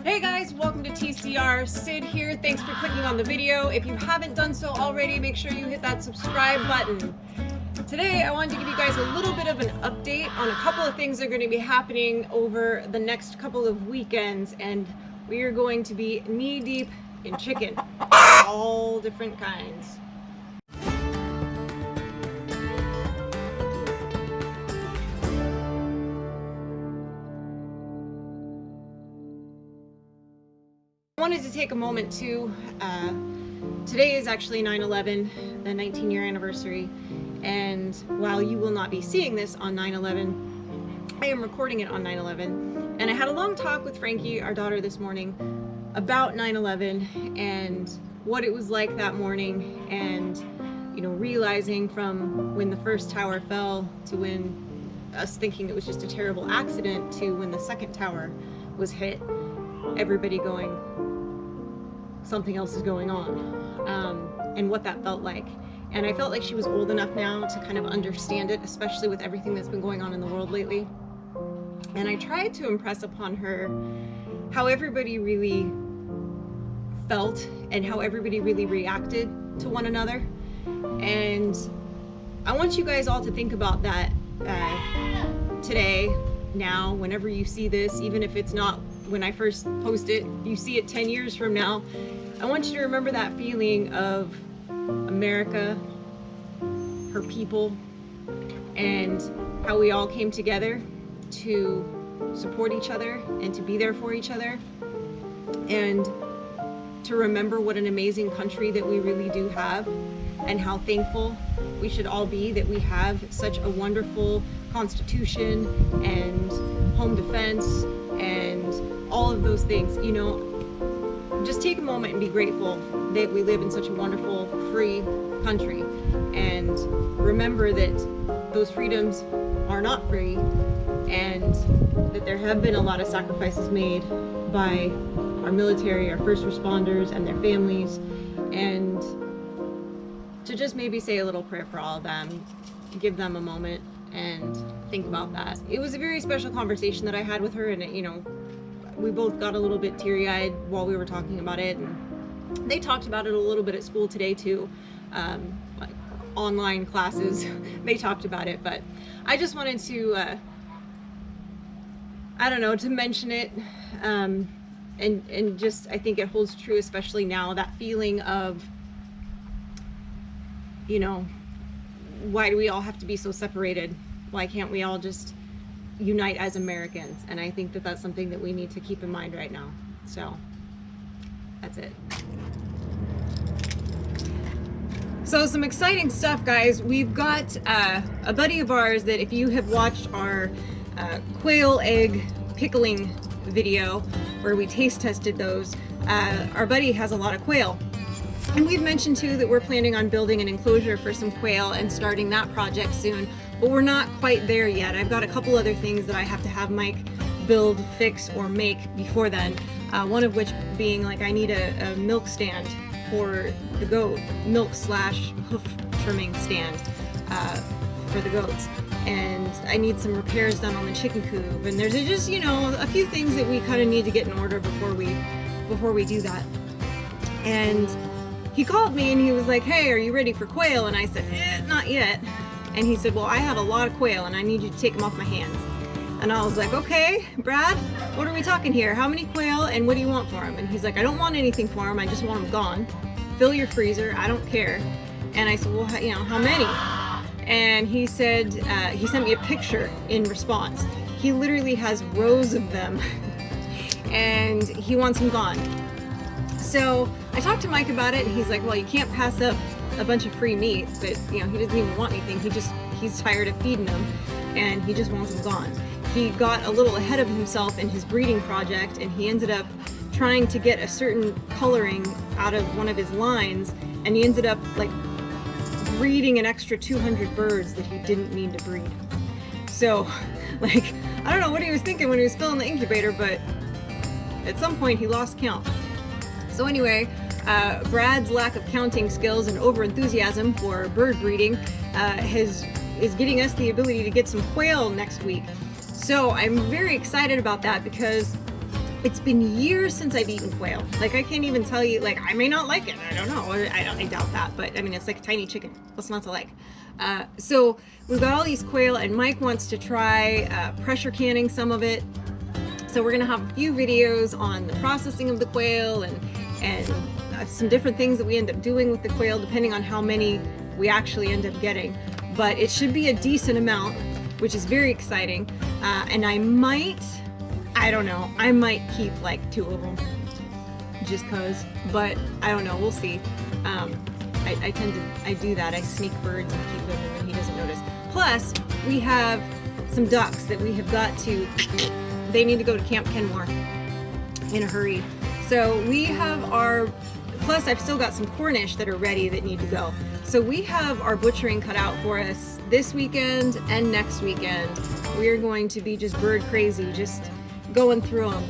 Hey guys, welcome to TCR. Sid here. Thanks for clicking on the video. If you haven't done so already, make sure you hit that subscribe button. Today I wanted to give you guys a little bit of an update on a couple of things that are going to be happening over the next couple of weekends, and we are going to be knee deep in chicken, all different kinds. I wanted to take a moment to, today is actually 9/11, the 19-year anniversary, and while you will not be seeing this on 9/11, I am recording it on 9/11, and I had a long talk with Frankie, our daughter, this morning about 9/11 and what it was like that morning, and realizing from when the first tower fell to when us thinking it was just a terrible accident to when the second tower was hit, everybody going, something else is going on, and what that felt like. And I felt like she was old enough now to kind of understand it, especially with everything that's been going on in the world lately. And I tried to impress upon her how everybody really felt and how everybody really reacted to one another. And I want you guys all to think about that today, now, whenever you see this, even if it's not when I first post it, you see it 10 years from now. I want you to remember that feeling of America, her people, and how we all came together to support each other and to be there for each other, and to remember what an amazing country that we really do have, and how thankful we should all be that we have such a wonderful Constitution and home defense and all of those things. Just take a moment and be grateful that we live in such a wonderful, free country, and remember that those freedoms are not free, and that there have been a lot of sacrifices made by our military, our first responders, and their families, and to just maybe say a little prayer for all of them, give them a moment and think about that. It was a very special conversation that I had with her, and we both got a little bit teary-eyed while we were talking about it, and they talked about it a little bit at school today too, like online classes. They talked about it, but I just wanted to I don't know, to mention it, and just, I think it holds true, especially now, that feeling of, why do we all have to be so separated? Why can't we all just unite as Americans? And I think that that's something that we need to keep in mind right now. So that's it. So some exciting stuff, guys. We've got a buddy of ours that, if you have watched our quail egg pickling video where we taste tested those, our buddy has a lot of quail. And we've mentioned too that we're planning on building an enclosure for some quail and starting that project soon, but we're not quite there yet. I've got a couple other things that I have to have Mike build, fix, or make before then. One of which being, like, I need a milk stand for the goat, milk/hoof trimming stand for the goats. And I need some repairs done on the chicken coop. And there's just, a few things that we kind of need to get in order before we do that. And he called me and he was like, hey, are you ready for quail? And I said, not yet. And he said, well, I have a lot of quail and I need you to take them off my hands. And I was like, okay, Brad, what are we talking here? How many quail and what do you want for them? And he's like, I don't want anything for them. I just want them gone. Fill your freezer. I don't care. And I said, well, how many? And he said, he sent me a picture in response. He literally has rows of them and he wants them gone. So I talked to Mike about it, and he's like, well, you can't pass up a bunch of free meat, but he doesn't even want anything. He's tired of feeding them, and he just wants them gone. He got a little ahead of himself in his breeding project, and he ended up trying to get a certain coloring out of one of his lines, and he ended up breeding an extra 200 birds that he didn't need to breed. So, I don't know what he was thinking when he was filling the incubator, but at some point he lost count. So anyway, Brad's lack of counting skills and over-enthusiasm for bird breeding is getting us the ability to get some quail next week. So I'm very excited about that, because It's been years since I've eaten quail. Like, I can't even tell you, like, I may not like it. I don't know. I doubt that. But, I mean, it's like a tiny chicken. What's not to like? So we've got all these quail, and Mike wants to try pressure canning some of it. So we're going to have a few videos on the processing of the quail and some different things that we end up doing with the quail, depending on how many we actually end up getting. But it should be a decent amount, which is very exciting. And I don't know, I might keep like 2 of them just cause, but I don't know, we'll see. I do that, I sneak birds and keep them and then he doesn't notice. Plus, we have some ducks that we have got to, they need to go to Camp Kenmore in a hurry. So we have plus I've still got some Cornish that are ready that need to go. So we have our butchering cut out for us this weekend and next weekend. We are going to be just bird crazy, just going through them,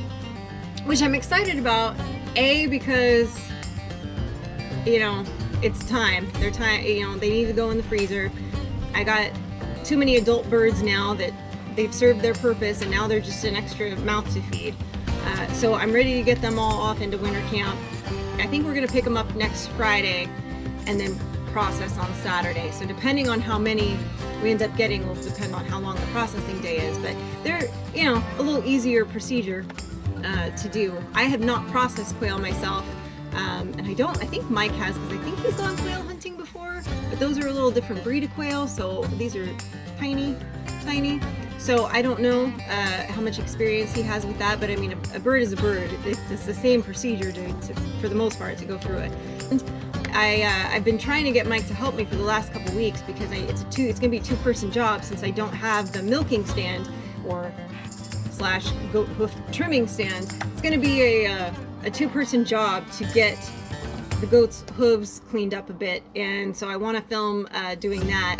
which I'm excited about. Because, you know, it's time. They're time. You know, they need to go in the freezer. I got too many adult birds now that they've served their purpose, and now they're just an extra mouth to feed. So I'm ready to get them all off into winter camp. I think we're gonna pick them up next Friday, and then process on Saturday. So depending on how many we end up getting will depend on how long the processing day is, but they're, you know, a little easier procedure to do. I have not processed quail myself, and I think Mike has, because I think he's gone quail hunting before, but those are a little different breed of quail, so these are tiny. So I don't know how much experience he has with that, but I mean, a bird is a bird. It's the same procedure for the most part to go through it. And I've been trying to get Mike to help me for the last couple weeks because it's gonna be a 2-person job since I don't have the milking stand or / goat hoof trimming stand. It's gonna be a 2-person job to get the goat's hooves cleaned up a bit, and so I want to film doing that.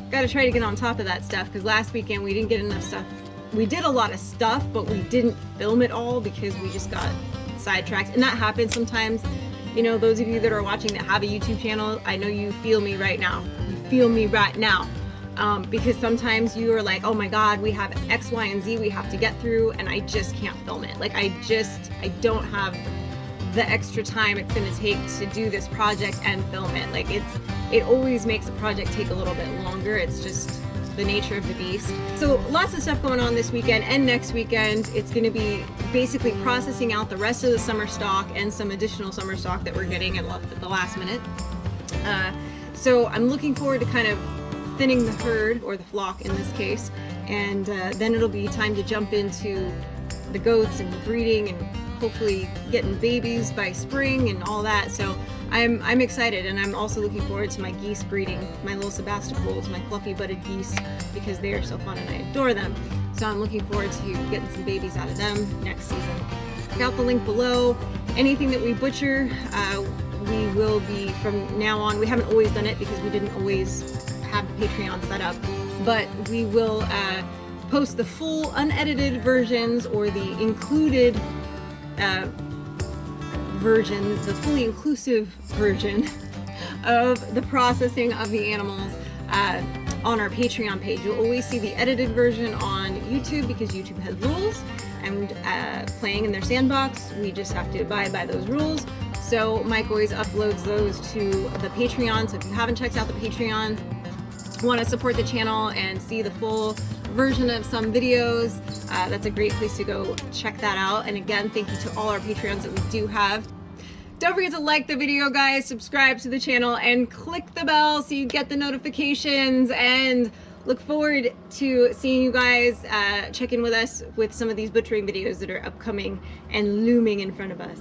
Gotta try to get on top of that stuff, because last weekend we didn't get enough stuff. We did a lot of stuff, but we didn't film it all because we just got sidetracked, and that happens sometimes. You know, those of you that are watching that have a YouTube channel, I know you feel me right now. You feel me right now. Because sometimes you are like, oh my God, we have X, Y, and Z we have to get through, and I just can't film it. Like, I don't have the extra time it's gonna take to do this project and film it. Like, it always makes a project take a little bit longer. It's just the nature of the beast. So lots of stuff going on this weekend and next weekend. It's gonna be basically processing out the rest of the summer stock and some additional summer stock that we're getting at the last minute. So I'm looking forward to kind of thinning the herd, or the flock in this case, and then it'll be time to jump into the goats and breeding and hopefully getting babies by spring and all that. So I'm excited, and I'm also looking forward to my geese breeding, my little Sebastopol's, my fluffy butted geese, because they are so fun and I adore them. So I'm looking forward to getting some babies out of them next season. Check out the link below. Anything that we butcher, we will be, from now on, we haven't always done it because we didn't always have Patreon set up, but we will post the full unedited versions, or the included version, the fully inclusive version of the processing of the animals on our Patreon page. You'll always see the edited version on YouTube because YouTube has rules, and playing in their sandbox, we just have to abide by those rules. So Mike always uploads those to the Patreon. So if you haven't checked out the Patreon, want to support the channel and see the full version of some videos, that's a great place to go check that out. And again, thank you to all our Patreons that we do have. Don't forget to like the video, guys, subscribe to the channel, and click the bell so you get the notifications, and look forward to seeing you guys check in with us with some of these butchering videos that are upcoming and looming in front of us.